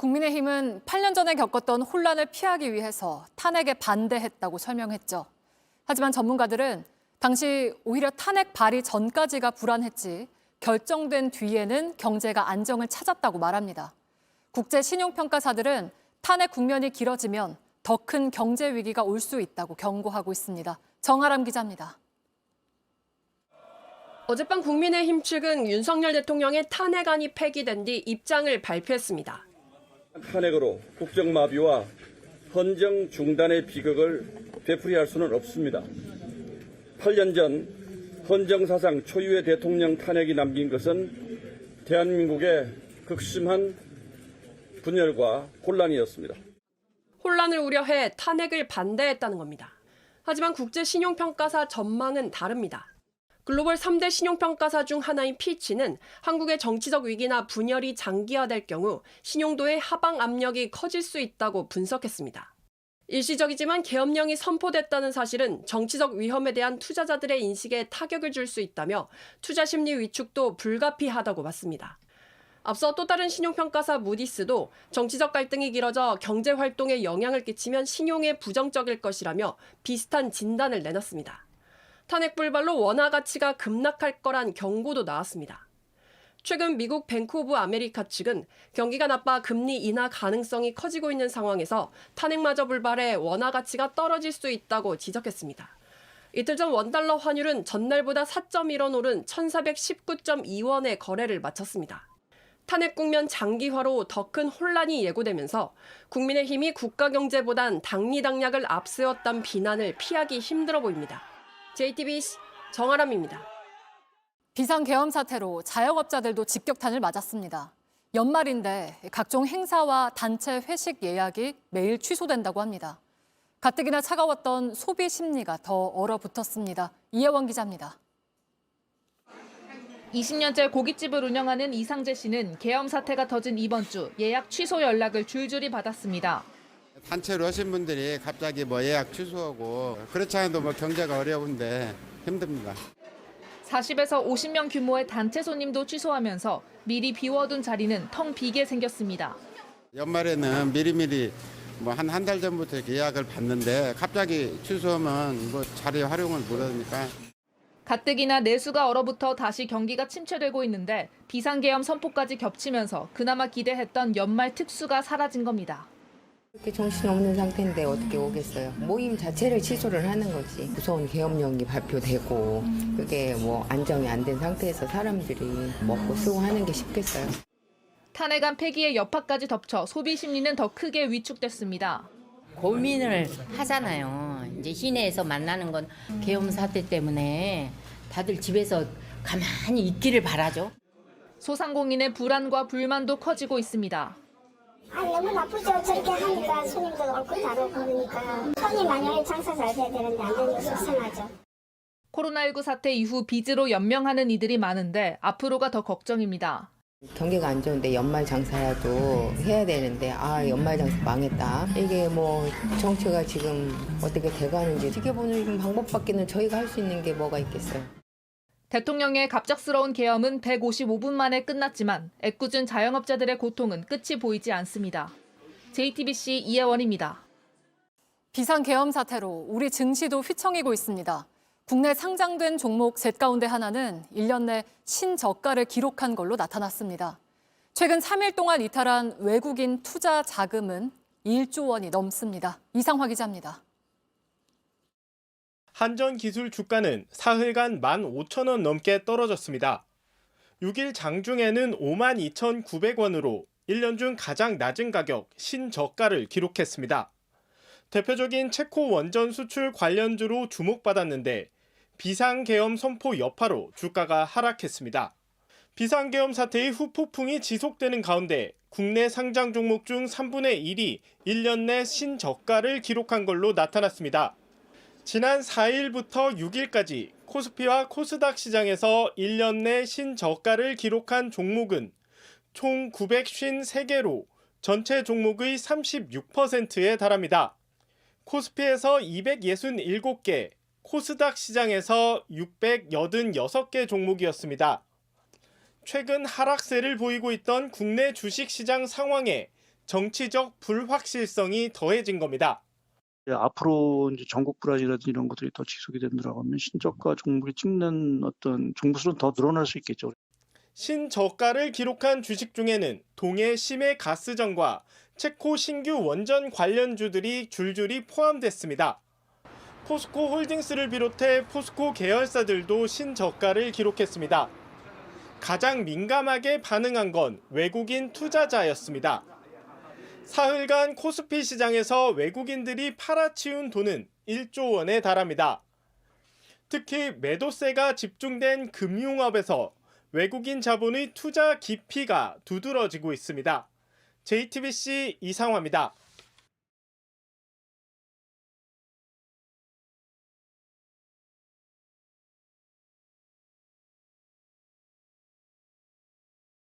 국민의힘은 8년 전에 겪었던 혼란을 피하기 위해서 탄핵에 반대했다고 설명했죠. 하지만 전문가들은 당시 오히려 탄핵 발의 전까지가 불안했지 결정된 뒤에는 경제가 안정을 찾았다고 말합니다. 국제 신용평가사들은 탄핵 국면이 길어지면 더 큰 경제 위기가 올 수 있다고 경고하고 있습니다. 정아람 기자입니다. 어젯밤 국민의힘 측은 윤석열 대통령의 탄핵안이 폐기된 뒤 입장을 발표했습니다. 탄핵으로 국정마비와 헌정 중단의 비극을 되풀이할 수는 없습니다. 8년 전 헌정사상 초유의 대통령 탄핵이 남긴 것은 대한민국의 극심한 분열과 혼란이었습니다. 혼란을 우려해 탄핵을 반대했다는 겁니다. 하지만 국제신용평가사 전망은 다릅니다. 글로벌 3대 신용평가사 중 하나인 피치는 한국의 정치적 위기나 분열이 장기화될 경우 신용도의 하방 압력이 커질 수 있다고 분석했습니다. 일시적이지만 계엄령이 선포됐다는 사실은 정치적 위험에 대한 투자자들의 인식에 타격을 줄 수 있다며 투자 심리 위축도 불가피하다고 봤습니다. 앞서 또 다른 신용평가사 무디스도 정치적 갈등이 길어져 경제 활동에 영향을 끼치면 신용에 부정적일 것이라며 비슷한 진단을 내놨습니다. 탄핵 불발로 원화 가치가 급락할 거란 경고도 나왔습니다. 최근 미국 뱅크 오브 아메리카 측은 경기가 나빠 금리 인하 가능성이 커지고 있는 상황에서 탄핵마저 불발해 원화 가치가 떨어질 수 있다고 지적했습니다. 이틀 전 원달러 환율은 전날보다 4.1원 오른 1,419.2원에 거래를 마쳤습니다. 탄핵 국면 장기화로 더 큰 혼란이 예고되면서 국민의힘이 국가 경제보단 당리당략을 앞세웠다는 비난을 피하기 힘들어 보입니다. JTBC 정아람입니다. 비상계엄 사태로 자영업자들도 직격탄을 맞았습니다. 연말인데 각종 행사와 단체 회식 예약이 매일 취소된다고 합니다. 가뜩이나 차가웠던 소비 심리가 더 얼어붙었습니다. 이혜원 기자입니다. 20년째 고깃집을 운영하는 이상재 씨는 계엄 사태가 터진 이번 주 예약 취소 연락을 줄줄이 받았습니다. 단체로 하신 분들이 갑자기 예약 취소하고 그렇지 않아도 경제가 어려운데 힘듭니다. 40에서 50명 규모의 단체 손님도 취소하면서 미리 비워둔 자리는 텅 비게 생겼습니다. 연말에는 미리미리 한 달 전부터 이렇게 예약을 받는데 갑자기 취소하면 자리 활용을 못하니까. 가뜩이나 내수가 얼어붙어 다시 경기가 침체되고 있는데 비상계엄 선포까지 겹치면서 그나마 기대했던 연말 특수가 사라진 겁니다. 이렇게 정신없는 상태인데 어떻게 오겠어요. 모임 자체를 취소를 하는 거지. 무서운 계엄령이 발표되고 그게 안정이 안 된 상태에서 사람들이 먹고 쓰고 하는 게 쉽겠어요. 탄핵안 폐기의 여파까지 덮쳐 소비 심리는 더 크게 위축됐습니다. 고민을 하잖아요. 이제 시내에서 만나는 건 계엄 사태 때문에 다들 집에서 가만히 있기를 바라죠. 소상공인의 불안과 불만도 커지고 있습니다. 너무 나쁘죠. 저렇게 하니까 손님들 얼굴 다르고 그러니까 손이 만약에 장사 잘 돼야 되는데 안 되는 게 속상하죠. 코로나19 사태 이후 빚으로 연명하는 이들이 많은데 앞으로가 더 걱정입니다. 경기가 안 좋은데 연말 장사라도 해야 되는데 연말 장사 망했다. 이게 정치가 지금 어떻게 돼가는지 지켜보는 방법밖에는 저희가 할 수 있는 게 뭐가 있겠어요. 대통령의 갑작스러운 계엄은 155분 만에 끝났지만 애꿎은 자영업자들의 고통은 끝이 보이지 않습니다. JTBC 이혜원입니다. 비상계엄 사태로 우리 증시도 휘청이고 있습니다. 국내 상장된 종목 셋 가운데 하나는 1년 내 신저가를 기록한 걸로 나타났습니다. 최근 3일 동안 이탈한 외국인 투자 자금은 1조 원이 넘습니다. 이상화 기자입니다. 한전기술 주가는 사흘간 15,000원 넘게 떨어졌습니다. 6일 장중에는 52,900원으로 1년 중 가장 낮은 가격 신저가를 기록했습니다. 대표적인 체코 원전 수출 관련주로 주목받았는데 비상계엄 선포 여파로 주가가 하락했습니다. 비상계엄 사태의 후폭풍이 지속되는 가운데 국내 상장 종목 중 3분의 1이 1년 내 신저가를 기록한 걸로 나타났습니다. 지난 4일부터 6일까지 코스피와 코스닥 시장에서 1년 내 신저가를 기록한 종목은 총 953개로 전체 종목의 36%에 달합니다. 코스피에서 267개, 코스닥 시장에서 686개 종목이었습니다. 최근 하락세를 보이고 있던 국내 주식시장 상황에 정치적 불확실성이 더해진 겁니다. 앞으로 이제 전국 불화지라든지 이런 것들이 더 지속이 된다고 하면 신저가 종목이 찍는 어떤 종목수는 더 늘어날 수 있겠죠. 신저가를 기록한 주식 중에는 동해 심해 가스전과 체코 신규 원전 관련주들이 줄줄이 포함됐습니다. 포스코 홀딩스를 비롯해 포스코 계열사들도 신저가를 기록했습니다. 가장 민감하게 반응한 건 외국인 투자자였습니다. 사흘간 코스피 시장에서 외국인들이 팔아치운 돈은 1조 원에 달합니다. 특히 매도세가 집중된 금융업에서 외국인 자본의 투자 깊이가 두드러지고 있습니다. JTBC 이상화입니다.